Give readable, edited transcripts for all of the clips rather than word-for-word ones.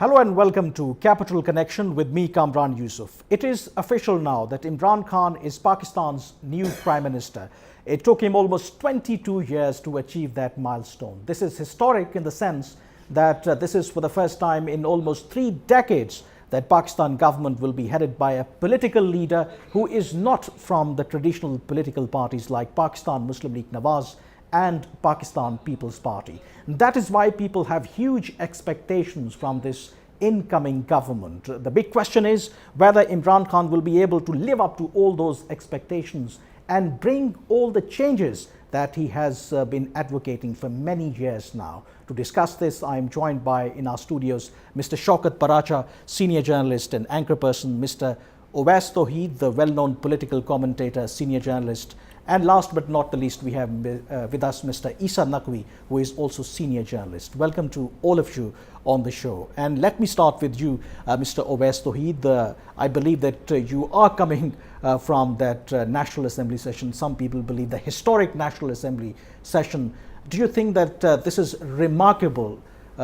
Hello and welcome to Capital Connection with me, KAMRAN YOUSAF. It is official now that Imran Khan is Pakistan's new Prime Minister. It took him almost 22 years to achieve that milestone. This is historic in the sense that this is for the first time in almost 3 decades that Pakistan government will be headed by a political leader who is not from the traditional political parties like Pakistan Muslim League Nawaz and Pakistan People's Party. That is why people have huge expectations from this incoming government. The big question is whether Imran Khan will be able to live up to all those expectations and bring all the changes that he has been advocating for many years now. To discuss this, I am joined by, in our studios, Mr. Shaukat, Paracha, senior journalist and anchorperson, Mr. Owais Tohid, the well-known political commentator, senior journalist, and last but not the least, we have with us Mr. Essa Naqvi, who is also senior journalist. Welcome to all of you on the show. And let me start with you, Mr. Owais Tohid. I believe that you are coming from that National Assembly session. Some people believe the historic National Assembly session. Do you think that this is remarkable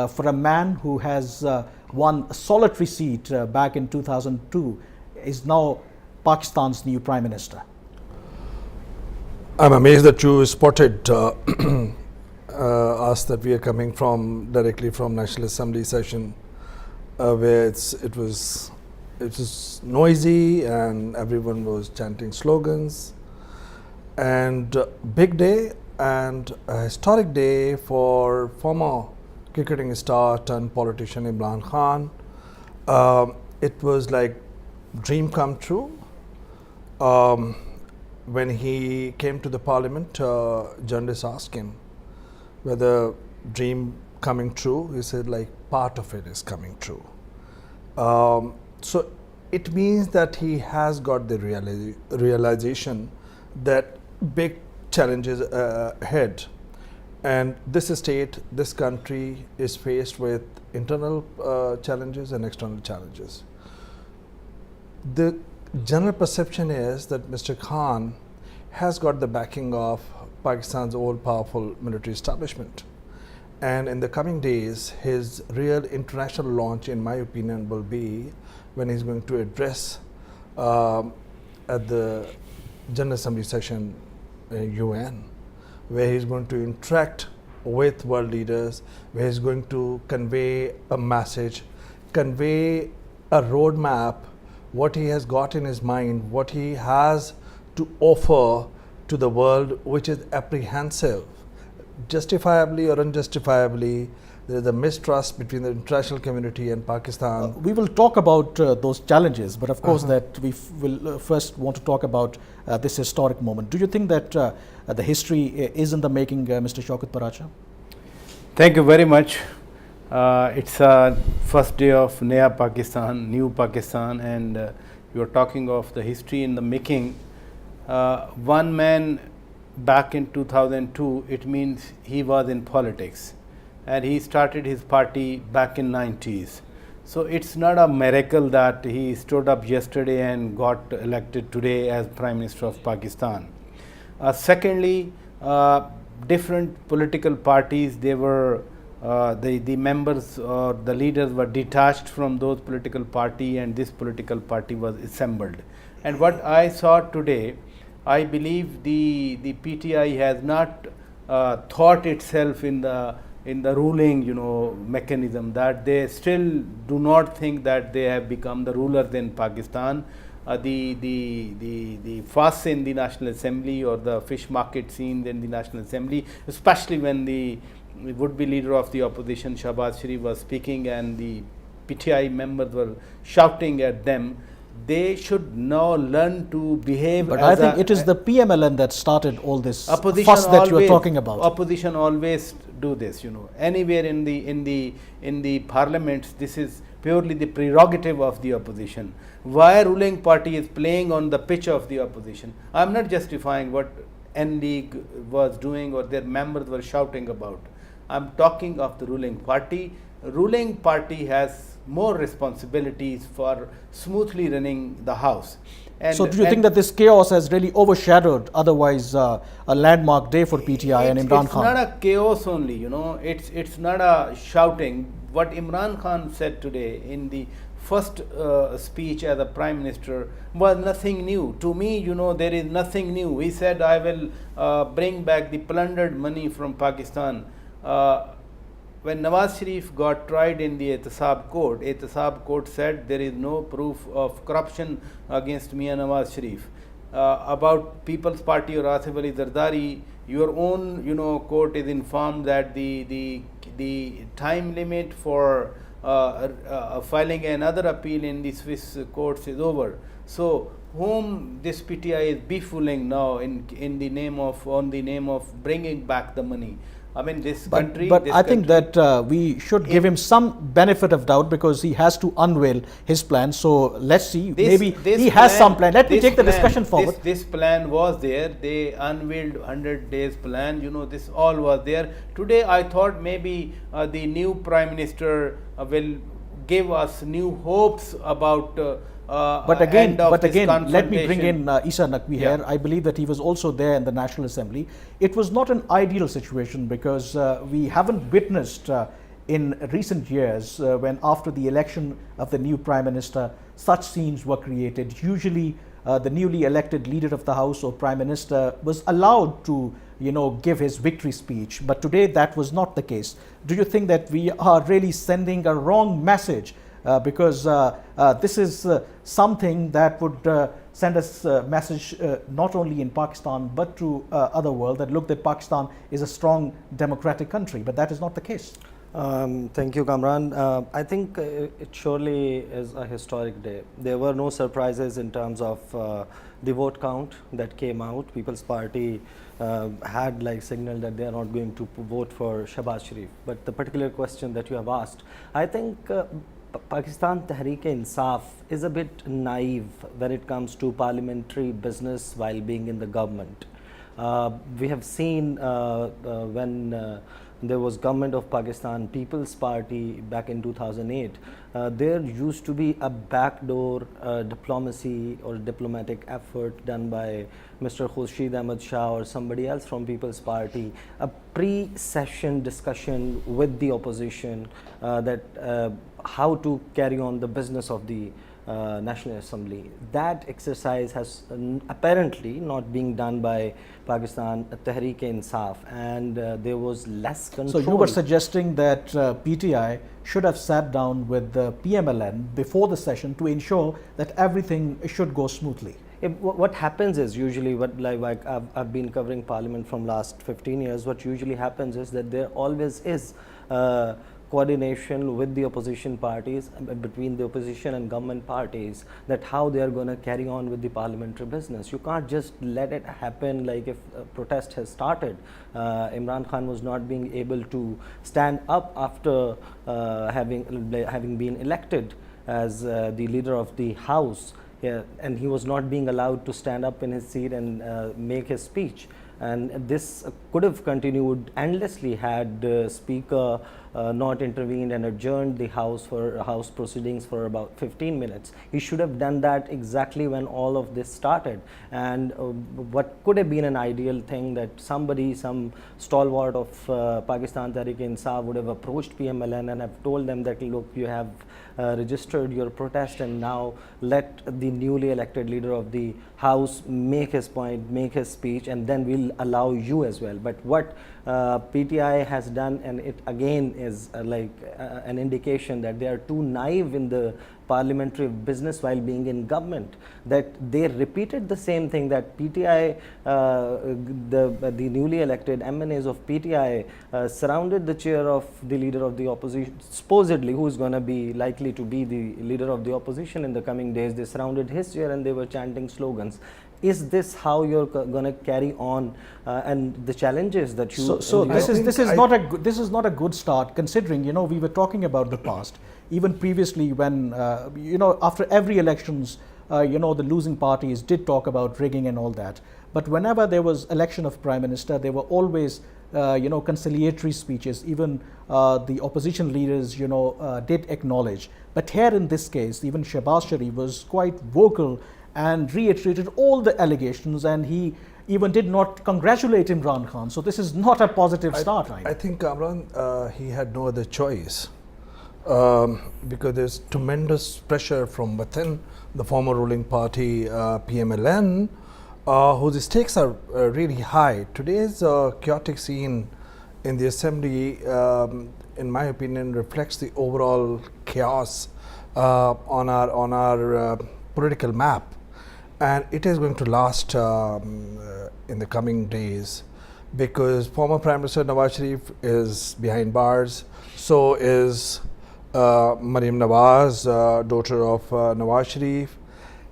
for a man who has won a solitary seat back in 2002, is now Pakistan's new Prime Minister? I'm amazed that you spotted us that we are coming from directly from National Assembly session, where it was noisy and everyone was chanting slogans, and big day and a historic day for former cricketing star turned politician Imran Khan. It was like dream come true. When he came to the parliament, journalists asked him whether dream coming true. He said like part of it is coming true. So it means that he has got the realization that big challenges ahead, and this state, this country is faced with internal challenges and external challenges. The general perception is that Mr. Khan has got the backing of Pakistan's all-powerful military establishment, and in the coming days his real international launch, in my opinion, will be when he's going to address at the General Assembly session UN, where he's going to interact with world leaders, where he's going to convey a message, convey a roadmap, what he has got in his mind, what he has to offer to the world, which is apprehensive. Justifiably or unjustifiably, there is a mistrust between the international community and Pakistan. We will talk about those challenges, but of course that we will first want to talk about this historic moment. Do you think that the history is in the making, Mr. Shaukat Paracha? Thank you very much. It's a first day of Naya Pakistan, new Pakistan, and you are talking of the history in the making. One man back in 2002, it means he was in politics, and he started his party back in 90s. So it's not a miracle that he stood up yesterday and got elected today as Prime Minister of Pakistan. Secondly, different political parties, they were the members or the leaders were detached from those political party, and this political party was assembled. And what I saw today, I believe the PTI has not thought itself in the ruling mechanism, that they still do not think that they have become the rulers in Pakistan. The fuss in the National Assembly or the fish market scene in the National Assembly, especially when the would-be leader of the opposition, Shahbaz Sharif, was speaking and the PTI members were shouting at them, they should now learn to behave. But I think it is the PMLN that started all this fuss that you are talking about. Opposition always do this, anywhere in the parliaments. This is purely the prerogative of the opposition. Why ruling party is playing on the pitch of the opposition? I am not justifying what N-League was doing or their members were shouting about. I am talking of the ruling party. Ruling party has more responsibilities for smoothly running the house. And, so do you think that this chaos has really overshadowed otherwise a landmark day for PTI and Imran Khan? It's not a chaos only, you know, it's not a shouting. What Imran Khan said today in the first speech as a Prime Minister was nothing new. To me, you know, there is nothing new. He said, I will bring back the plundered money from Pakistan. When Nawaz Sharif got tried in the Ehtisab court said there is no proof of corruption against Mian Nawaz Sharif. About People's Party or Asif Ali Zardari, your own, you know, court is informed that the time limit for filing another appeal in the Swiss courts is over. So whom this PTI is befooling now in the name of bringing back the money? I mean, this country. But I think that we should give him some benefit of doubt because he has to unveil his plan. So let's see. Maybe he has some plan. Let me take the discussion forward. This plan was there. They unveiled 100 days plan. You know, this all was there. Today, I thought maybe the new Prime Minister will give us new hopes about. But again, let me bring in Essa Naqvi here. I believe that he was also there in the National Assembly. It was not an ideal situation because we haven't witnessed in recent years when after the election of the new Prime Minister, such scenes were created. Usually the newly elected leader of the House or Prime Minister was allowed to, you know, give his victory speech. But today that was not the case. Do you think that we are really sending a wrong message? Because this is something that would send us a message not only in Pakistan but to other world that look that Pakistan is a strong democratic country, but that is not the case. Thank you, Kamran. I think it surely is a historic day. There were no surprises in terms of the vote count that came out. People's Party had like signaled that they are not going to vote for Shehbaz Sharif. But the particular question that you have asked, I think Pakistan Tehreek-e-Insaf is a bit naive when it comes to parliamentary business while being in the government. We have seen when there was government of Pakistan People's Party back in 2008, there used to be a backdoor diplomacy or diplomatic effort done by Mr. Khurshid Ahmad Shah or somebody else from People's Party, a pre-session discussion with the opposition that how to carry on the business of the National Assembly. That exercise has apparently not being done by Pakistan Tehreek-e-Insaf, and there was less control. So you were suggesting that PTI should have sat down with the PMLN before the session to ensure that everything should go smoothly. What happens is usually, like I've been covering Parliament from last 15 years, what usually happens is that there always is coordination with the opposition parties, between the opposition and government parties, that how they are going to carry on with the parliamentary business. You can't just let it happen like if a protest has started. Imran Khan was not being able to stand up after having been elected as the leader of the House, and he was not being allowed to stand up in his seat and make his speech. And this could have continued endlessly had the Speaker not intervened and adjourned the House for House proceedings for about 15 minutes. He should have done that exactly when all of this started. And what could have been an ideal thing that somebody, some stalwart of Pakistan Tehreek-e-Insaf would have approached PMLN and have told them that, look, you have registered your protest and now let the newly elected leader of the House make his point, make his speech, and then we'll allow you as well. But what PTI has done, and it again is like an indication that they are too naive in the parliamentary business while being in government, that they repeated the same thing that PTI, the newly elected MNAs of PTI surrounded the chair of the leader of the opposition, supposedly who is going to be likely to be the leader of the opposition in the coming days. They surrounded his chair and they were chanting slogans. Is this how you're going to carry on, and the challenges that you? So this is not a good start, considering, you know, we were talking about the past. Even previously, when you know, after every elections, you know, the losing parties did talk about rigging and all that. But whenever there was election of Prime Minister, there were always you know, conciliatory speeches. Even the opposition leaders, you know, did acknowledge. But here in this case, even Shehbaz Sharif was quite vocal and reiterated all the allegations, and he even did not congratulate Imran Khan. So this is not a positive start. I think Kamran, he had no other choice because there's tremendous pressure from within the former ruling party, PMLN, whose stakes are really high. Today's chaotic scene in the assembly, in my opinion, reflects the overall chaos on our political map, and it is going to last in the coming days, because former Prime Minister Nawaz Sharif is behind bars. So is Maryam Nawaz, daughter of Nawaz Sharif.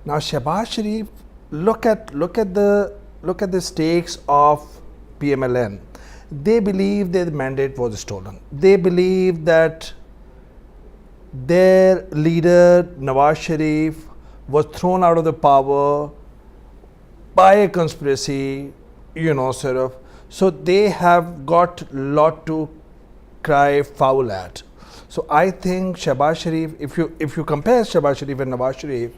Now Shehbaz Sharif, look at the stakes of PMLN. They believe that the mandate was stolen. They believe that their leader Nawaz Sharif was thrown out of the power by a conspiracy, sort of. So they have got a lot to cry foul at. So I think Shehbaz Sharif, if you compare Shehbaz Sharif and Nawaz Sharif,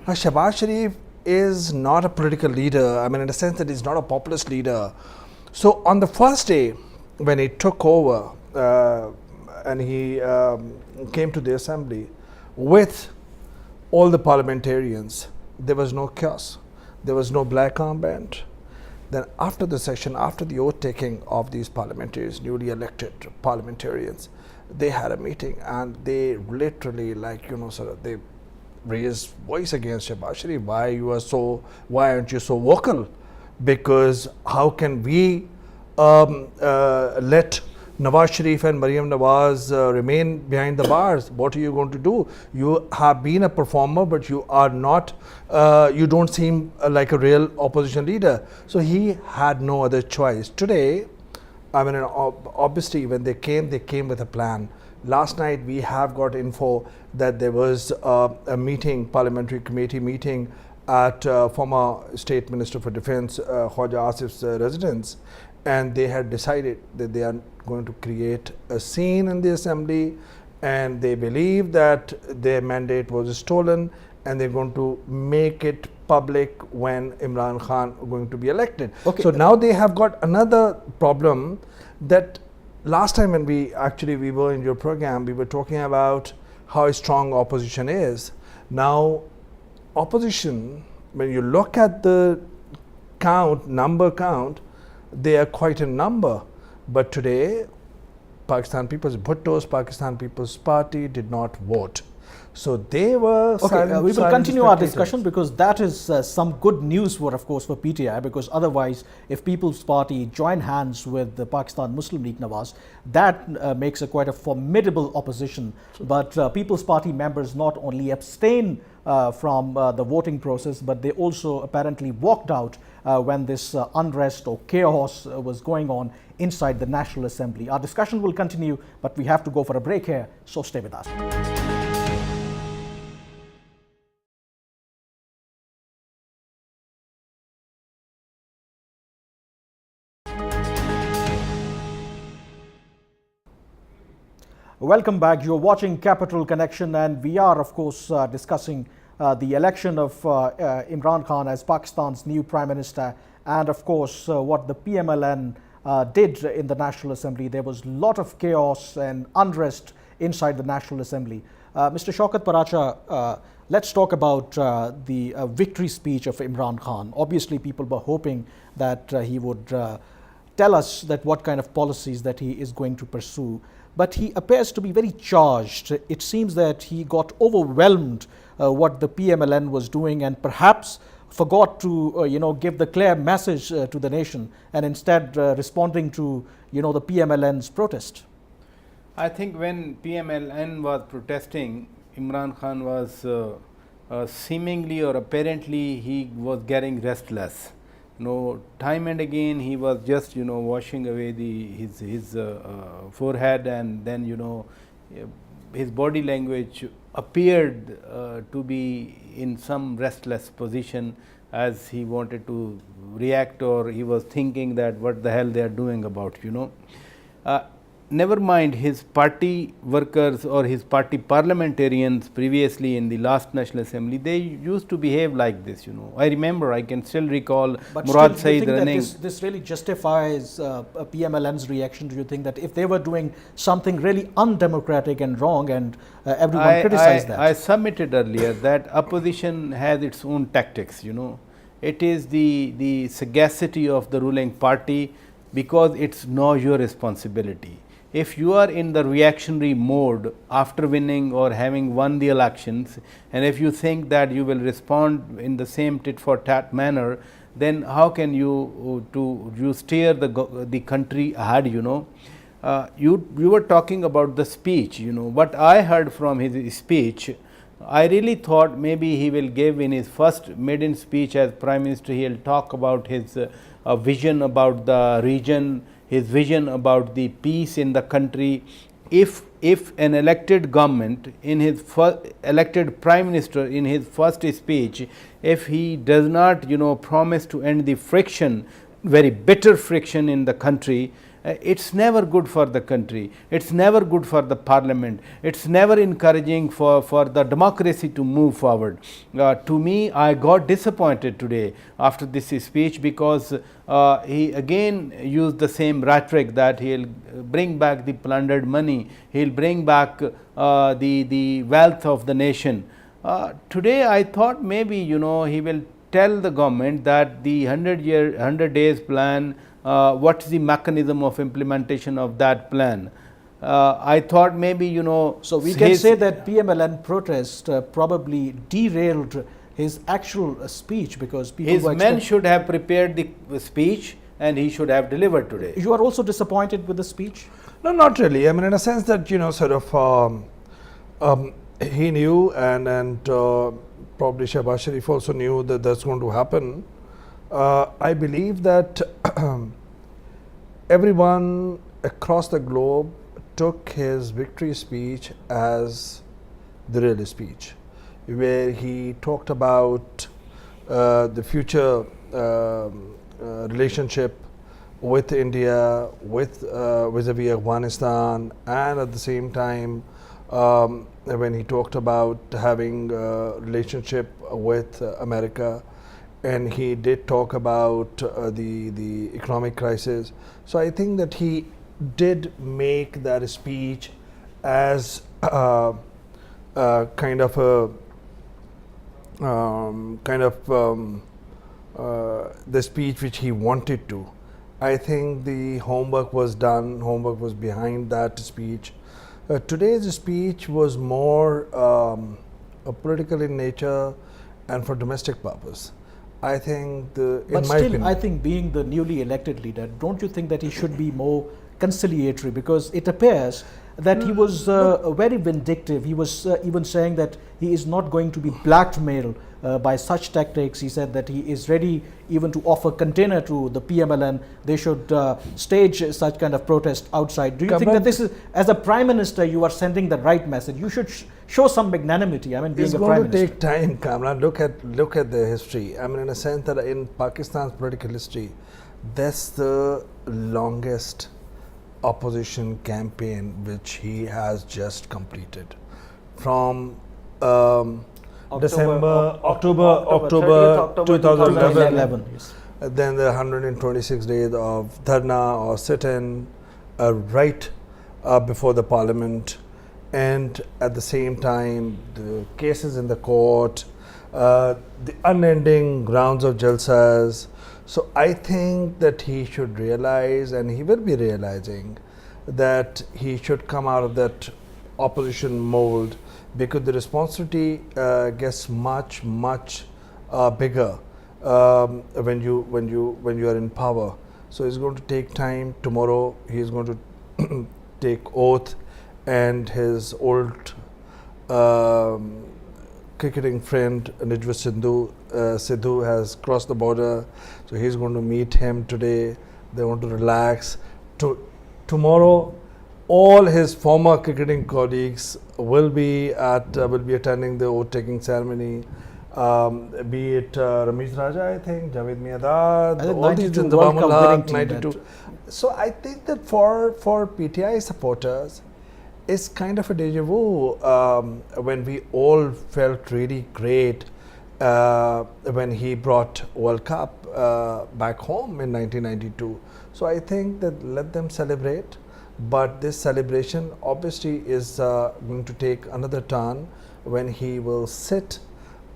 Shehbaz Sharif is not a political leader. I mean, in the sense that he's not a populist leader. So on the first day when he took over and he came to the assembly with all the parliamentarians, there was no chaos. There was no black armband. Then after the session, after the oath taking of these parliamentarians, newly elected parliamentarians, they had a meeting and they literally, they raised voice against Shehbaz Sharif. Why aren't you so vocal? Because how can we let Nawaz Sharif and Maryam Nawaz remain behind the bars? What are you going to do? You have been a performer, but you are not, you don't seem like a real opposition leader. So he had no other choice. Today, I mean, obviously when they came with a plan. Last night we have got info that there was a meeting, parliamentary committee meeting at former State Minister for Defence, Khwaja Asif's residence, and they had decided that they are going to create a scene in the assembly, and they believe that their mandate was stolen, and they're going to make it public when Imran Khan is going to be elected. Okay. So now they have got another problem, that last time when we were in your program, we were talking about how strong opposition is. Now opposition, when you look at the number count, they are quite a number. But today, Pakistan People's Party did not vote. So they were okay. We will continue our discussion, because that is some good news for PTI, because otherwise, if People's Party join hands with the Pakistan Muslim League Nawaz, that makes quite a formidable opposition. But People's Party members not only abstain from the voting process, but they also apparently walked out when this unrest or chaos was going on inside the National Assembly. Our discussion will continue, but we have to go for a break here, so stay with us. Welcome back. You're watching Capital Connection, and we are, of course, discussing the election of Imran Khan as Pakistan's new Prime Minister, and of course what the PMLN did in the National Assembly. There was a lot of chaos and unrest inside the National Assembly. Mr. Shaukat Paracha, let's talk about the victory speech of Imran Khan. Obviously, people were hoping that he would tell us that what kind of policies that he is going to pursue. But he appears to be very charged. It seems that he got overwhelmed what the PMLN was doing, and perhaps forgot to give the clear message to the nation, and instead responding to the PMLN's protest. I think when PMLN was protesting, Imran Khan was seemingly or apparently he was getting restless. Time and again he was just washing away his forehead, and then his body language appeared to be in some restless position, as he wanted to react, or he was thinking that what the hell they are doing about. never mind his party workers or his party parliamentarians previously in the last National Assembly, they used to behave like this, you know. I remember, I can still recall But Murad still, do you Saeed think running. that this really justifies PMLN's reaction? Do you think that if they were doing something really undemocratic and wrong and everyone criticized that? I submitted earlier that opposition has its own tactics, you know. It is the sagacity of the ruling party, because it's now your responsibility. If you are in the reactionary mode after winning or having won the elections, and if you think that you will respond in the same tit for tat manner, then how can you steer the country ahead, you know. You were talking about the speech, you know. What I heard from his speech, I really thought maybe he will give in his first maiden speech as Prime Minister, he will talk about his vision about the region, his vision about the peace in the country. If an elected government, in his elected Prime Minister, in his first speech, if he does not, you know, promise to end the friction, very bitter friction in the country, it's never good for the country, it's never good for the parliament, it's never encouraging for the democracy to move forward. To me, I got disappointed today after this speech, because he again used the same rhetoric that he'll bring back the plundered money, he'll bring back the wealth of the nation. Today I thought maybe, you know, he will tell the government that the 100 days plan, what is the mechanism of implementation of that plan. I thought maybe, you know. So we can say that PMLN protest probably derailed his actual speech, because people his men should have prepared the speech and he should have delivered today. You are also disappointed with the speech? No, not really. I mean, in a sense that, you know, sort of he knew, and probably Shehbaz Sharif also knew that that's going to happen. I believe that everyone across the globe took his victory speech as the real speech, where he talked about the future relationship with India, with vis-a-vis Afghanistan, and at the same time when he talked about having a relationship with America, and he did talk about the economic crisis. So I think that he did make that speech as kind of the speech which he wanted to. I think the homework was done, homework was behind that speech. Today's speech was more political in nature and for domestic purpose. I think but still, I think being the newly elected leader, don't you think that he should be more conciliatory? Because it appears that he was very vindictive. He was even saying that he is not going to be blackmailed by such tactics. He said that he is ready even to offer container to the PMLN. They should stage such kind of protest outside. Do you think that this is, as a Prime Minister, you are sending the right message? You should show some magnanimity. I mean, being a Prime Minister. It's going to take time, Kamran. Look at the history. I mean, in a sense that in Pakistan's political history, that's the longest opposition campaign which he has just completed, from October 2011. Yes. Then the 126 days of dharna or sit-in right before the parliament, and at the same time the cases in the court, the unending rounds of jalsas. So I think that he should realize, and he will be realizing, that he should come out of that opposition mold, because the responsibility gets much bigger when you are in power. So it's going to take time. Tomorrow he is going to take oath, and his old cricketing friend Nijwa Sidhu has crossed the border, so he's going to meet him today. They want to relax. Tomorrow, all his former cricketing colleagues will be attending the oath-taking ceremony. be it Ramesh Raja, I think, Javed Miadad, I think all these 92 World Cup winning team 92. So I think that for PTI supporters, it's kind of a deja vu when we all felt really great when he brought World Cup back home in 1992. So I think that let them celebrate, but this celebration obviously is going to take another turn when he will sit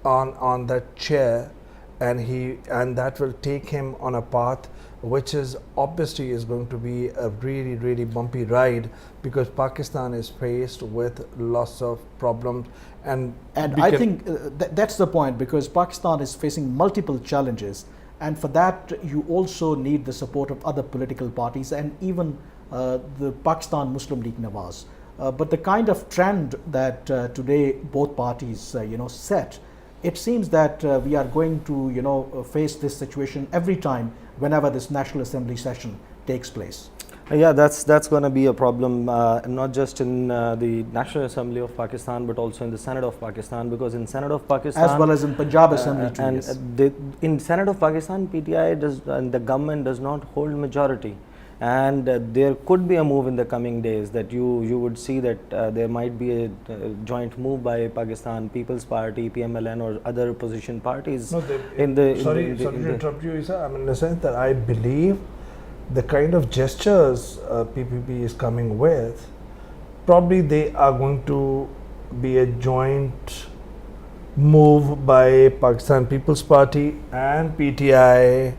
on that chair, and that will take him on a path which is obviously is going to be a really bumpy ride, because Pakistan is faced with lots of problems, and I think that's the point, because Pakistan is facing multiple challenges, and for that you also need the support of other political parties and even the Pakistan Muslim League Nawaz. But the kind of trend that today both parties set, it seems that we are going to face this situation every time whenever this National Assembly session takes place. Yeah, that's going to be a problem, not just in the National Assembly of Pakistan, but also in the Senate of Pakistan, because in Senate of Pakistan, as well as in Punjab Assembly too, and yes. In Senate of Pakistan, PTI does, and the government does not hold majority. And there could be a move in the coming days that you would see that there might be a joint move by Pakistan People's Party, PMLN, or other opposition parties. No, sorry to interrupt you, Issa. I mean, in the sense that I believe the kind of gestures PPP is coming with, probably they are going to be a joint move by Pakistan People's Party and PTI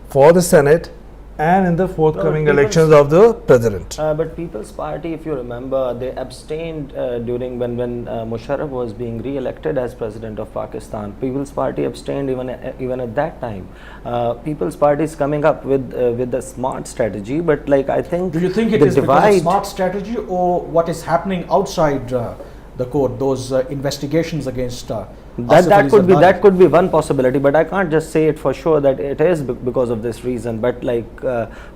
for the Senate and in the forthcoming elections of the president. But People's Party, if you remember, they abstained during when Musharraf was being re-elected as president of Pakistan. People's Party abstained even at that time. People's Party is coming up with a smart strategy, but like I think, do you think it is because of smart strategy, or what is happening outside the court, those investigations against that could be one possibility, but I can't just say it for sure that it is because of this reason. But like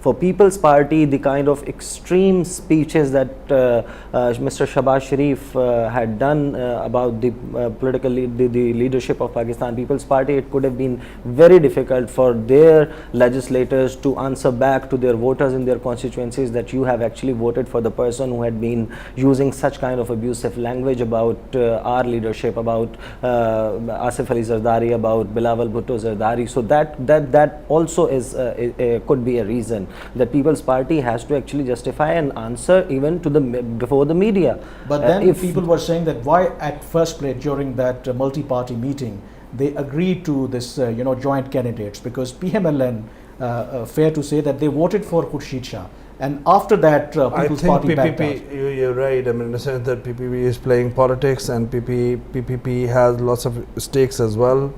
for People's Party, the kind of extreme speeches that Mr. Shahbaz Sharif had done about the the leadership of Pakistan People's Party, it could have been very difficult for their legislators to answer back to their voters in their constituencies that you have actually voted for the person who had been using such kind of abusive language about our leadership, about Asif Ali Zardari, about Bilawal Bhutto Zardari. So that also is could be a reason that People's Party has to actually justify an answer even to before the media. But then if people were saying that why at first place during that multi-party meeting they agreed to this joint candidates, because PMLN fair to say that they voted for Khurshid Shah. And after that, People's Party backed out. You're right. I mean, in the sense that PPP is playing politics, and PPP has lots of stakes as well.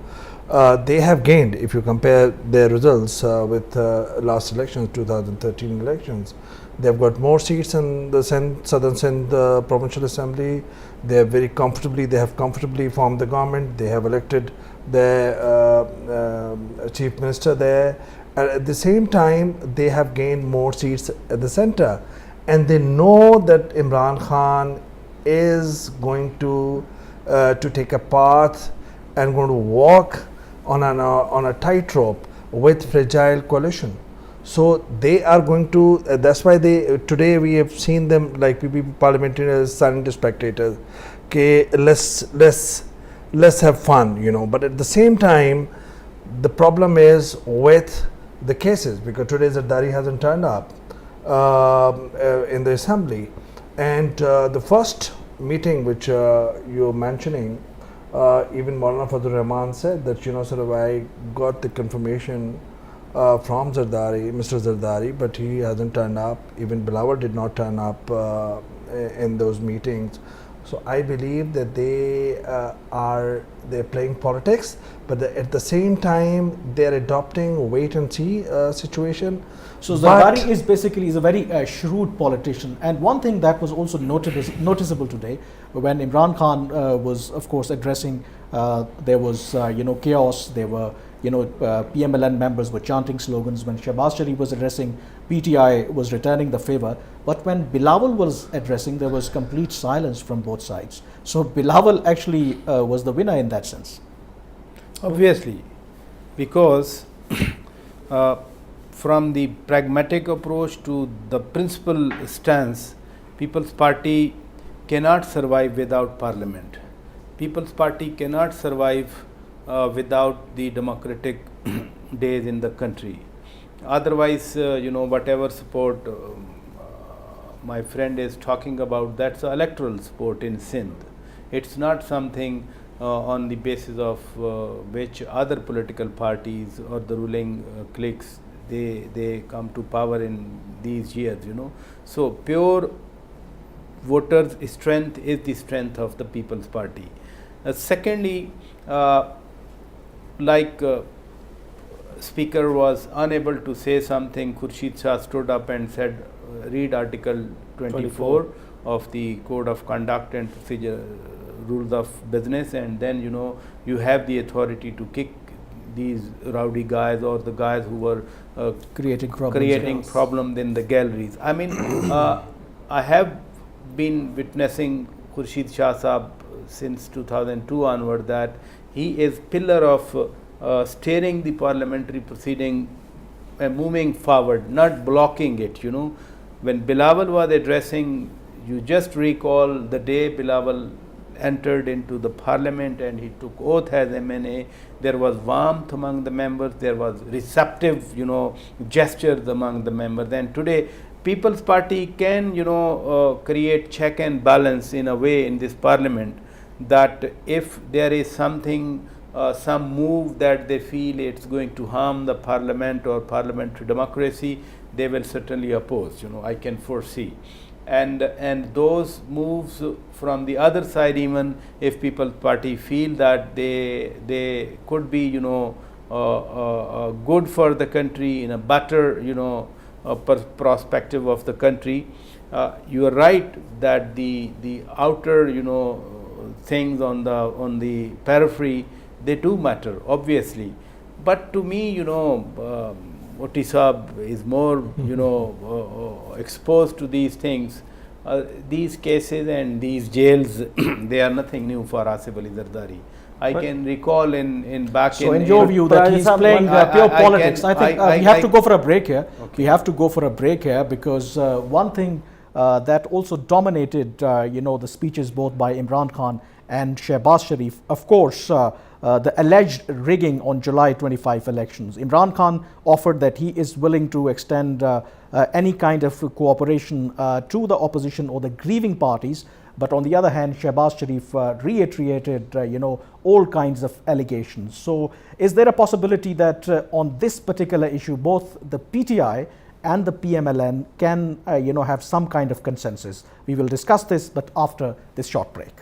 They have gained, if you compare their results with last elections, 2013 elections. They've got more seats in the Southern Sindh Provincial Assembly. They have comfortably formed the government. They have elected their chief minister there. At the same time, they have gained more seats at the center, and they know that Imran Khan is going to take a path and going to walk on a tightrope with fragile coalition. So they are going to. That's why today we have seen them like PPP parliamentarians silent spectators. Okay, let's have fun, But at the same time, the problem is with the cases, because today Zardari hasn't turned up in the assembly, and the first meeting which you're mentioning, even Maulana Fazlur Rahman said that I got the confirmation from Zardari, Mr. Zardari, but he hasn't turned up. Even Bilawal did not turn up in those meetings. So I believe that they're playing politics, but at the same time they're adopting a wait and see situation. So Zardari is basically a very shrewd politician, and one thing that was also noticeable today when Imran Khan was of course addressing, there was chaos. There were PMLN members were chanting slogans. When Shahbaz Sharif was addressing, PTI was returning the favor. But when Bilawal was addressing, there was complete silence from both sides. So Bilawal actually was the winner in that sense. Obviously, because from the pragmatic approach to the principal stance, People's Party cannot survive without parliament. People's Party cannot survive without the democratic days in the country. Otherwise, whatever support my friend is talking about, that's electoral support in Sindh. It's not something on the basis of which other political parties or the ruling cliques they come to power in these years. So pure voters' strength is the strength of the People's Party. Secondly, Speaker was unable to say something, Khurshid Shah stood up and said, read Article 24 of the Code of Conduct and Procedure Rules of Business, and then you have the authority to kick these rowdy guys or the guys who were creating problems in the galleries. I mean, I have been witnessing Khurshid Shah Sahab since 2002 onward, that he is pillar of steering the parliamentary proceeding and moving forward, not blocking it. When Bilawal was addressing, you just recall the day Bilawal entered into the parliament and he took oath as MNA, there was warmth among the members, there was receptive, gestures among the members. And today, People's Party can, create check and balance in a way in this parliament, that if there is something, some move that they feel it's going to harm the parliament or parliamentary democracy, they will certainly oppose. I can foresee. And those moves from the other side, even if People's Party feel that they could be good for the country, in a better perspective of the country, you are right that the outer things on the periphery, they do matter, obviously. But to me, Oti Saab is more, exposed to these things. These cases and these jails, they are nothing new for Asif Ali Zardari. I can recall in back so in your view that he's playing pure politics. I think we have to go for a break here. Okay. We have to go for a break here because one thing that also dominated, the speeches both by Imran Khan and Shehbaz Sharif, of course, the alleged rigging on July 25 elections. Imran Khan offered that he is willing to extend any kind of cooperation to the opposition or the grieving parties. But on the other hand, Shehbaz Sharif reiterated, all kinds of allegations. So is there a possibility that on this particular issue, both the PTI and the PMLN can, have some kind of consensus? We will discuss this, but after this short break.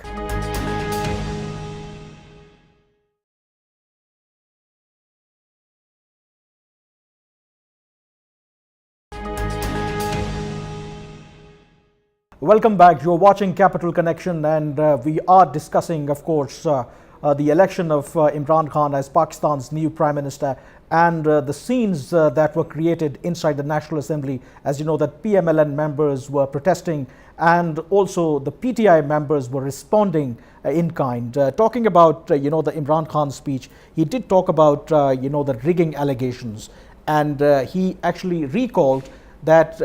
Welcome back. You're watching Capital Connection, and we are discussing, of course, the election of Imran Khan as Pakistan's new Prime Minister and the scenes that were created inside the National Assembly. As you know, that PMLN members were protesting and also the PTI members were responding in kind. Talking about, the Imran Khan speech, he did talk about, the rigging allegations, and he actually recalled that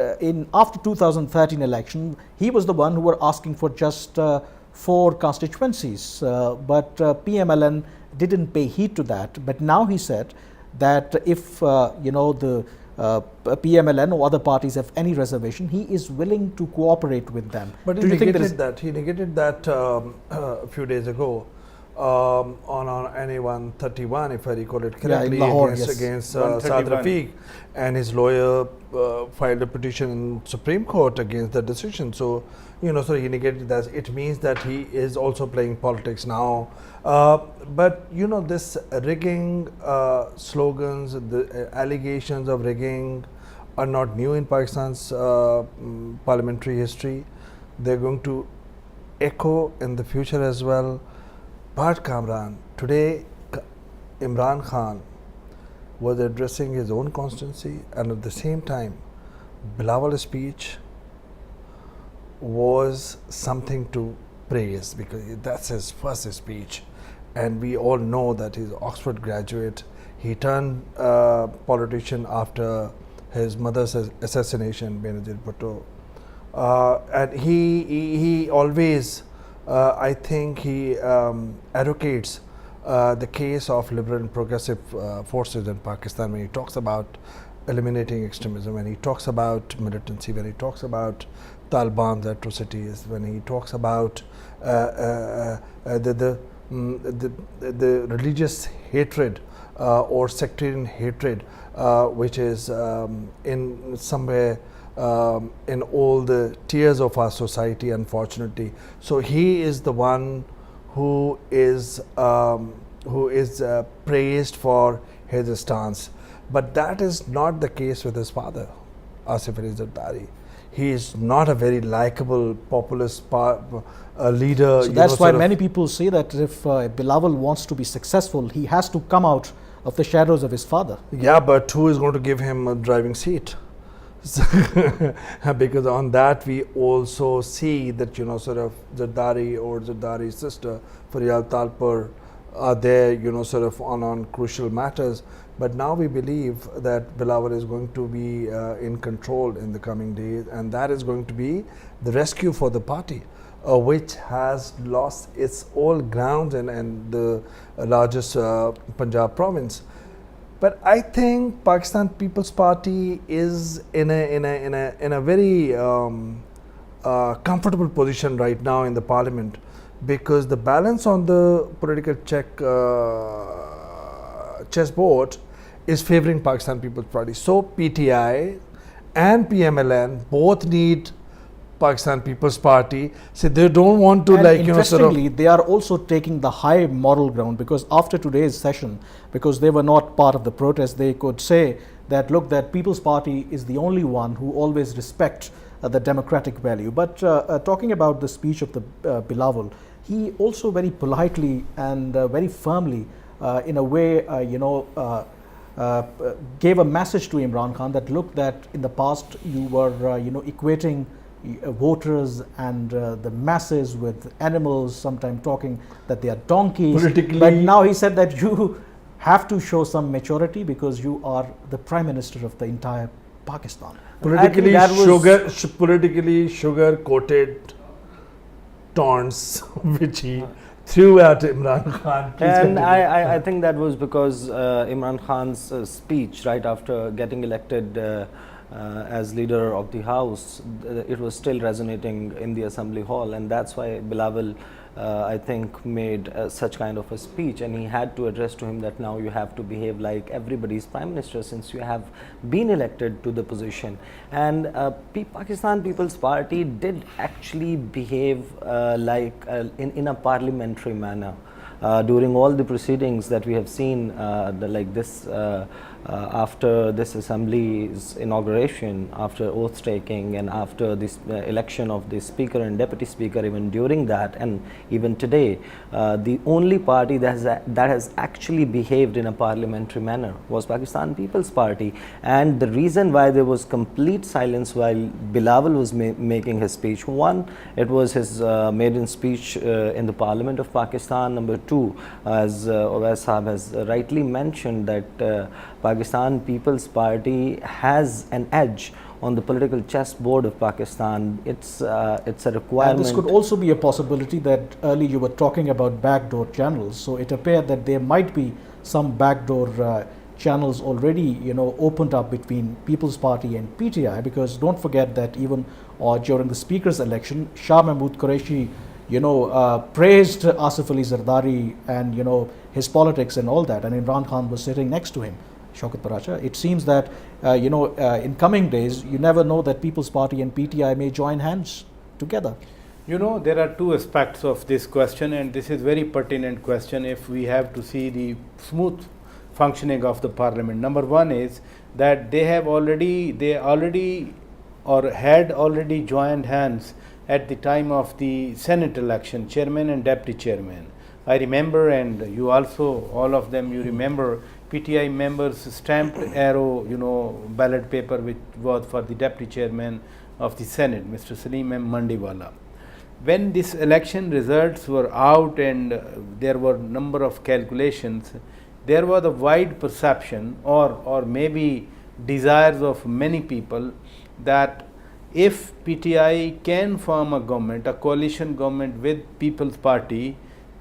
after 2013 election, he was the one who were asking for just 4 constituencies, but PMLN didn't pay heed to that. But now he said that if the PMLN or other parties have any reservation, he is willing to cooperate with them. But he negated that a few days ago on NA 131, if I recall it correctly, against Saad Rafiq, and his lawyer filed a petition in Supreme Court against the decision. So, so he negated that. It means that he is also playing politics now. But this rigging slogans, the allegations of rigging are not new in Pakistan's parliamentary history. They're going to echo in the future as well. But Kamran, today Imran Khan was addressing his own constituency, and at the same time, Bilawal's speech was something to praise because that's his first speech, and we all know that he's Oxford graduate. He turned politician after his mother's assassination, Benazir Bhutto. And he always, I think he advocates the case of liberal and progressive forces in Pakistan when he talks about eliminating extremism, when he talks about militancy, when he talks about Taliban's atrocities, when he talks about the religious hatred or sectarian hatred, which is in somewhere in all the tiers of our society, unfortunately. So he is the one who is praised for his stance, but that is not the case with his father, Asif Ali Zardari. He is not a very likable populist leader. So that's why many people say that if Bilawal wants to be successful, he has to come out of the shadows of his father. Yeah, but who is going to give him a driving seat? Because on that we also see that Zardari or Zardari's sister Faryal Talpur are there on crucial matters, but now we believe that Bilawal is going to be in control in the coming days, and that is going to be the rescue for the party, which has lost its all grounds and the largest Punjab province. But I think Pakistan People's Party is in a very comfortable position right now in the parliament, because the balance on the political chessboard is favoring Pakistan People's Party. So PTI and PMLN both need Pakistan People's Party. So they don't want to, and like, interestingly, they are also taking the high moral ground, because after today's session, because they were not part of the protest, they could say that, look, that People's Party is the only one who always respect the democratic value. But talking about the speech of the Bilawal, he also very politely and very firmly, in a way, gave a message to Imran Khan that, look, that in the past you were, equating voters and the masses with animals, sometimes talking that they are donkeys. But now he said that you have to show some maturity because you are the Prime Minister of the entire Pakistan. Politically sugar-coated taunts which he threw at Imran Khan. And I think that was because Imran Khan's speech right after getting elected as leader of the House, it was still resonating in the Assembly Hall, and that's why Bilawal I think made such kind of a speech, and he had to address to him that now you have to behave like everybody's Prime Minister since you have been elected to the position. And Pakistan People's Party did actually behave in a parliamentary manner. During all the proceedings that we have seen after this assembly's inauguration, after oath taking, and after this election of the speaker and deputy speaker, even during that and even today, the only party that has actually behaved in a parliamentary manner was Pakistan People's Party. And the reason why there was complete silence while Bilawal was making his speech, one, it was his maiden speech in the Parliament of Pakistan. Number two, as Owais Tohid has rightly mentioned, that Pakistan People's Party has an edge on the political chessboard of Pakistan. It's a requirement. And this could also be a possibility that earlier you were talking about backdoor channels. So it appeared that there might be some backdoor channels already, opened up between People's Party and PTI, because don't forget that even during the Speaker's election, Shah Mahmood Qureshi praised Asif Ali Zardari and his politics and all that, and Imran Khan was sitting next to him, Shaukat Paracha. It seems that in coming days you never know that People's Party and PTI may join hands together. There are two aspects of this question, and this is very pertinent question if we have to see the smooth functioning of the parliament. Number one is that they had already joined hands at the time of the Senate election, chairman and deputy chairman. I remember, and you also, all of them, you remember, PTI members stamped arrow, ballot paper which was for the deputy chairman of the Senate, Mr. Salim M. Mandiwala. when this election results were out and there were number of calculations, there was a wide perception or maybe desires of many people that if PTI can form a government, a coalition government with People's Party,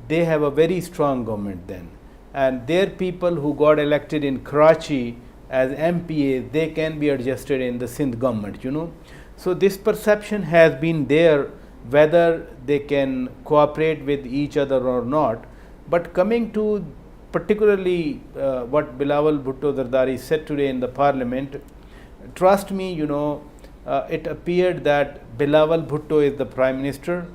they have a very strong government then. And their people who got elected in Karachi as MPAs, they can be adjusted in the Sindh government, you know. So this perception has been there, whether they can cooperate with each other or not. But coming to particularly what Bilawal Bhutto Zardari said today in the parliament, trust me, you know, it appeared that Bilawal Bhutto is the prime minister,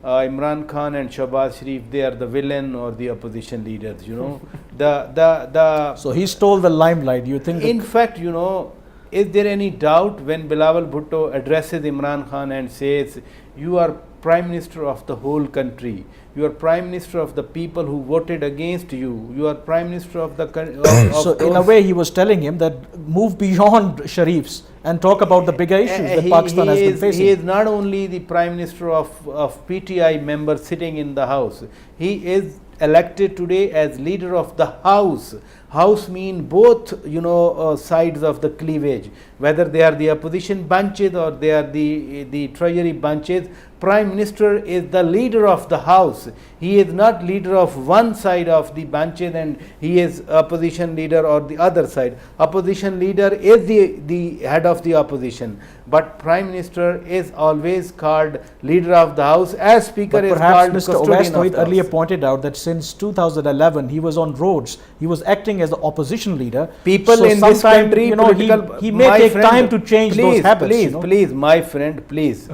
Imran Khan and Shahbaz Sharif, they are the villain or the opposition leaders, you know. So he stole the limelight, you think? In fact, you know, is there any doubt when Bilawal Bhutto addresses Imran Khan and says, you are prime minister of the whole country, you are prime minister of the people who voted against you, you are prime minister of the country. So in a way he was telling him that move beyond Sharifs and talk about the bigger issues that Pakistan has been facing. He is not only the prime minister of PTI member sitting in the house, he is elected today as leader of the house. House mean both, you know, sides of the cleavage, whether they are the opposition bunches or they are the treasury bunches. Prime Minister is the leader of the house. He is not leader of one side of the bunches and he is opposition leader or the other side. Opposition leader is the head of the opposition, but Prime Minister is always called leader of the house, as Speaker But is perhaps called Mr. Owais custodian of Tohid the earlier house. pointed out that since 2011 he was on roads, he was acting as the opposition leader. People So in this sometime, country, you know, he may my take friend, time to change those habits. Please, you know? please, my friend, please.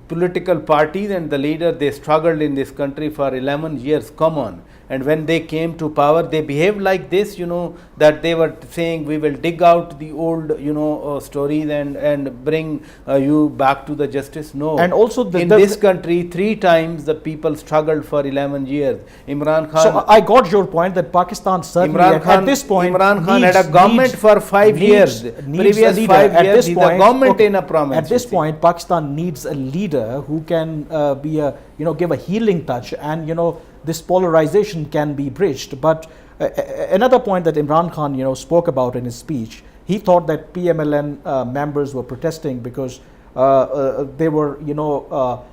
Political parties and the leader, they struggled in this country for 11 years. Come on. And when they came to power, they behaved like this, you know, that they were saying we will dig out the old, you know, stories and bring you back to the justice. No. And also in this country, 3 times the people struggled for 11 years. Imran Khan. So I got your point that Pakistan certainly at this point Imran Khan had a government for 5 years. Previous 5 years, he's a government in a province. At this point, Pakistan needs a leader who can be a, you know, give a healing touch, and you know, this polarization can be bridged. But another point that Imran Khan, you know, spoke about in his speech, he thought that PMLN members were protesting because they were, you know,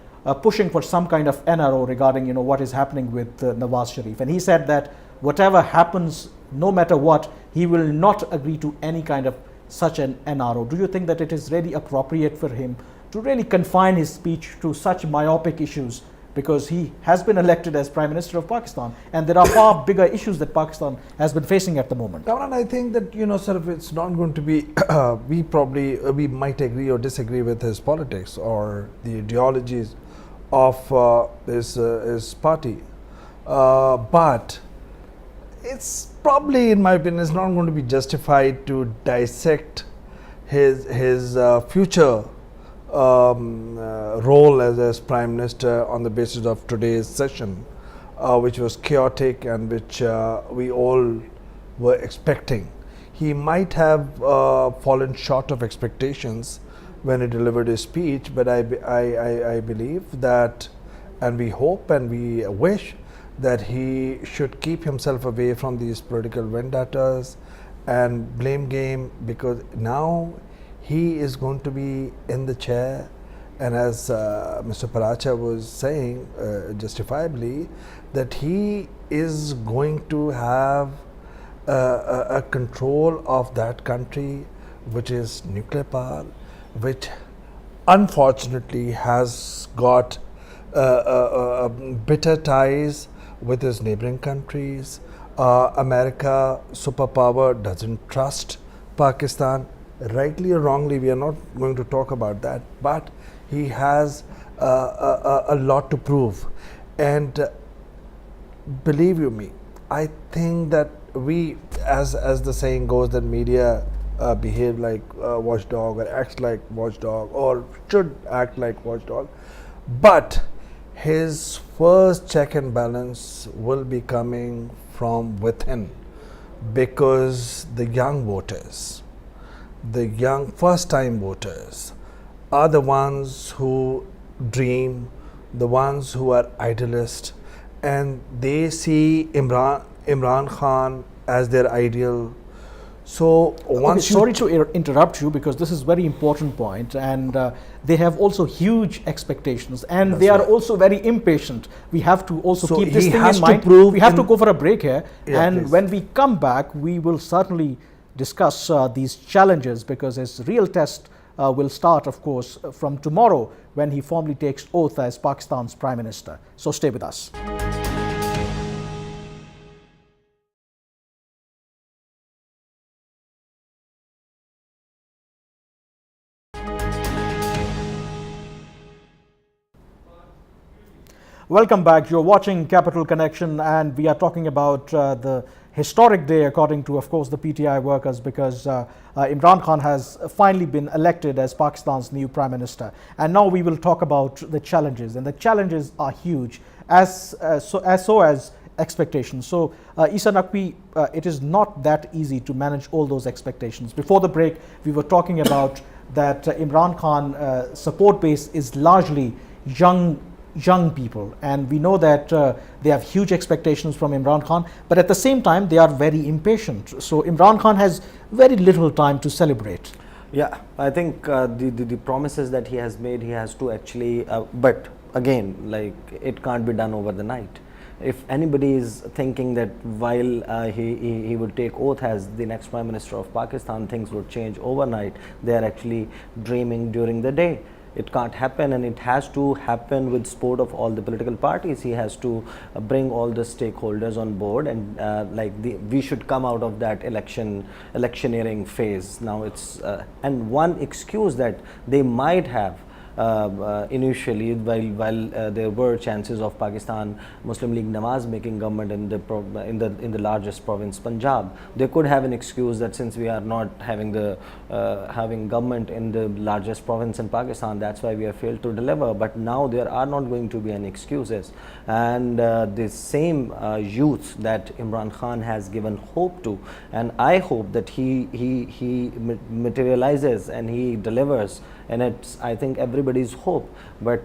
pushing for some kind of NRO regarding, you know, what is happening with Nawaz Sharif. And he said that whatever happens, no matter what, he will not agree to any kind of such an NRO. Do you think that it is really appropriate for him to really confine his speech to such myopic issues? Because he has been elected as Prime Minister of Pakistan, and there are far bigger issues that Pakistan has been facing at the moment. Kamran, I think that, you know, sort of it's not going to be, we might agree or disagree with his politics or the ideologies of his party, but it's probably, in my opinion, it's not going to be justified to dissect his future role as Prime Minister on the basis of today's session, which was chaotic and which we all were expecting. He might have fallen short of expectations when he delivered his speech, but I believe that, and we hope and we wish that he should keep himself away from these political vendettas and blame game, because now he is going to be in the chair, and as Mr. Paracha was saying justifiably, that he is going to have a control of that country which is nuclear power, which unfortunately has got bitter ties with his neighboring countries. America, superpower, doesn't trust Pakistan. Rightly or wrongly, we are not going to talk about that, but he has a lot to prove. And believe you me, I think that we, as the saying goes, that media behave like watchdog or acts like watchdog or should act like watchdog, but his first check and balance will be coming from within, because the young voters, the young first time voters, are the ones who dream, the ones who are idealists, and they see Imran Khan as their ideal. So once sorry to interrupt you, because this is very important point, and they have also huge expectations, and That's they are right. also very impatient. We have to also So keep this he thing has in to mind. prove We have to in- go for a break here, Yeah, and please. when we come back, we will certainly discuss these challenges, because his real test will start, of course, from tomorrow when he formally takes oath as Pakistan's Prime Minister. So stay with us. Welcome back. You're watching Capital Connection, and we are talking about the historic day, according to, of course, the PTI workers, because Imran Khan has finally been elected as Pakistan's new Prime Minister. And now we will talk about the challenges, and the challenges are huge, as expectations. So, Essa Naqvi, it is not that easy to manage all those expectations. Before the break, we were talking about that Imran Khan support base is largely young people, and we know that they have huge expectations from Imran Khan, but at the same time they are very impatient. So Imran Khan has very little time to celebrate. Yeah, I think the promises that he has made, he has to actually, but again, like, it can't be done over the night. If anybody is thinking that while he would take oath as the next Prime Minister of Pakistan, things would change overnight, they are actually dreaming during the day. It can't happen, and it has to happen with support of all the political parties. He has to bring all the stakeholders on board, and we should come out of that electioneering phase. Now it's and one excuse that they might have initially, while there were chances of Pakistan Muslim League Nawaz making government in the largest province Punjab, they could have an excuse that since we are not having having government in the largest province in Pakistan, that's why we have failed to deliver. But now there are not going to be any excuses, and the same youth that Imran Khan has given hope to, and I hope that he materializes and he delivers. And it's, I think, everybody's hope, but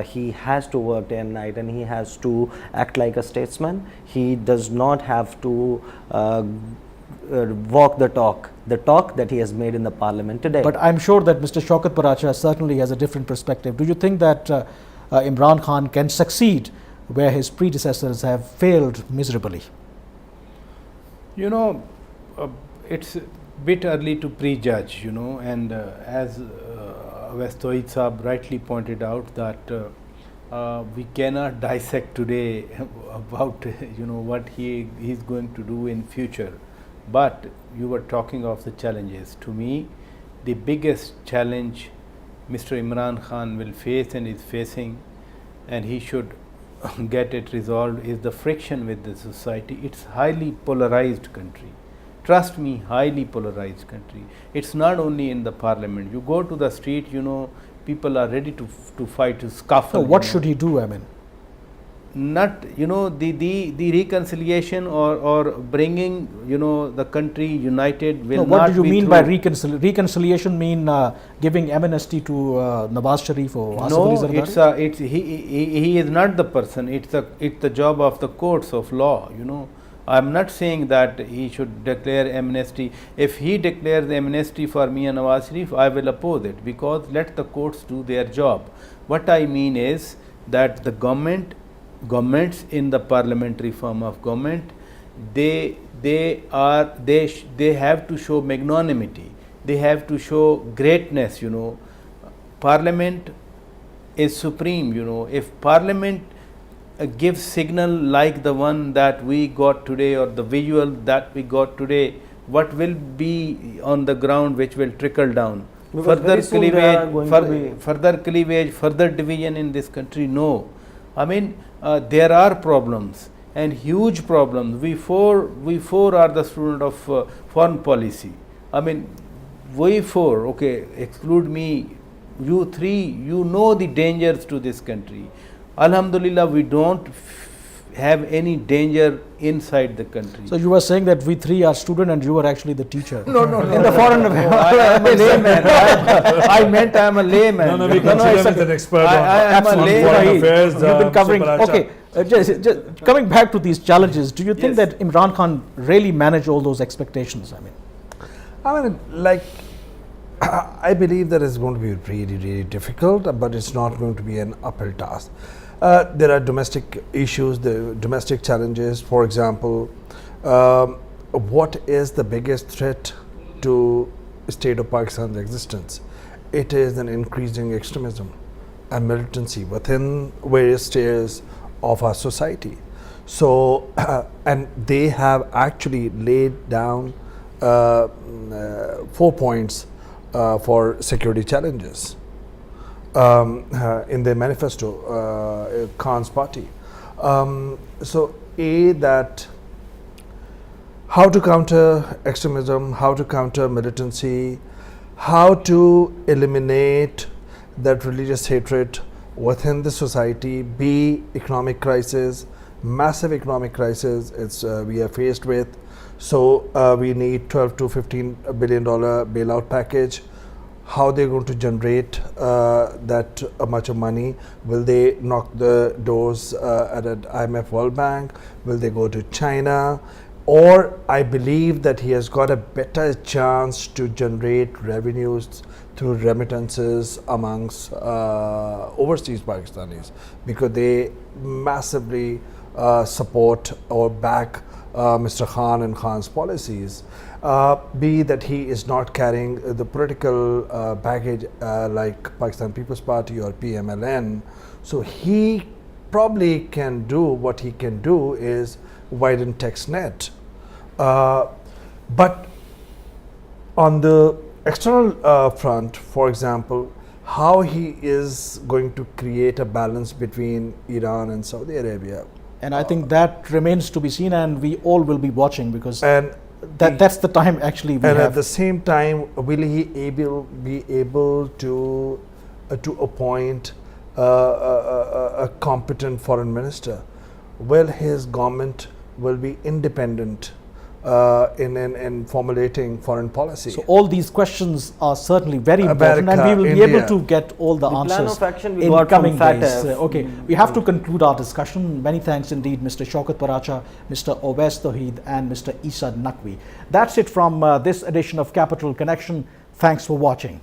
he has to work day and night, and he has to act like a statesman. He does not have to walk the talk that he has made in the parliament today. But I'm sure that Mr. Shaukat Paracha certainly has a different perspective. Do you think that Imran Khan can succeed where his predecessors have failed miserably? You know, it's a bit early to prejudge, you know, and as Owais Tohid Saab rightly pointed out, that we cannot dissect today about what he is going to do in future. But you were talking of the challenges. To me, the biggest challenge Mr. Imran Khan will face and is facing, and he should get it resolved, is the friction with the society. It's highly polarized country. Trust me, highly polarized country. It's not only in the parliament. You go to the street, people are ready to fight, to scuffle. So what should he do, I mean? Not, the reconciliation or bringing, the country united will not be. What do you mean by through reconciliation? Mean giving amnesty to Nawaz Sharif or Asif Ali No, Zardari? he is not the person. It's the job of the courts of law, I'm not saying that he should declare amnesty. If he declares amnesty for me and Nawaz Sharif, I will oppose it, because let the courts do their job. What I mean is that the governments in the parliamentary form of government, they have to show magnanimity. They have to show greatness. Parliament is supreme. If parliament gives signal like the one that we got today, or the visual that we got today, what will be on the ground which will trickle down? Further cleavage, further division in this country? No. I mean, there are problems, and huge problems. We four are the student of foreign policy. I mean, we four, okay, exclude me, you three, you know the dangers to this country. Alhamdulillah, we don't have any danger inside the country. So you were saying that we three are student and you are actually the teacher. No, In the foreign affairs. I am a layman. I meant I am a layman. No, we consider him as an expert I am a on layman. foreign affairs. You've been covering. Paracha. Okay, just coming back to these challenges, do you think Yes. that Imran Khan really managed all those expectations? I mean, like, I believe that it's going to be really, really difficult, but it's not going to be an uphill task. There are domestic issues, the domestic challenges. For example, what is the biggest threat to state of Pakistan's existence? It is an increasing extremism and militancy within various tiers of our society. So, and they have actually laid down 4 points for security challenges in their manifesto, Khan's party. So, that how to counter extremism, how to counter militancy, how to eliminate that religious hatred within the society, B, economic crisis, massive economic crisis we are faced with. So we need 12 to $15 billion bailout package. How they're going to generate that much of money? Will they knock the doors at an IMF World Bank? Will they go to China? Or I believe that he has got a better chance to generate revenues through remittances amongst overseas Pakistanis, because they massively support or back Mr. Khan and Khan's policies. B, that he is not carrying the political baggage like Pakistan People's Party or PMLN. So he probably can do what he can do is widen tax net. But on the external front, for example, how he is going to create a balance between Iran and Saudi Arabia. And I think that remains to be seen, and we all will be watching, because And that's the time actually we and have. at the same time, will he be able to appoint a competent foreign minister? Well, his government will be independent in formulating foreign policy. So all these questions are certainly very important, America, and we will be India. able to get all the answers plan of action we in got coming from days. FATF. Okay, we have to conclude our discussion. Many thanks indeed, Mr. Shaukat Paracha, Mr. Owais Tohid, and Mr. Essa Naqvi. That's it from this edition of Capital Connection. Thanks for watching.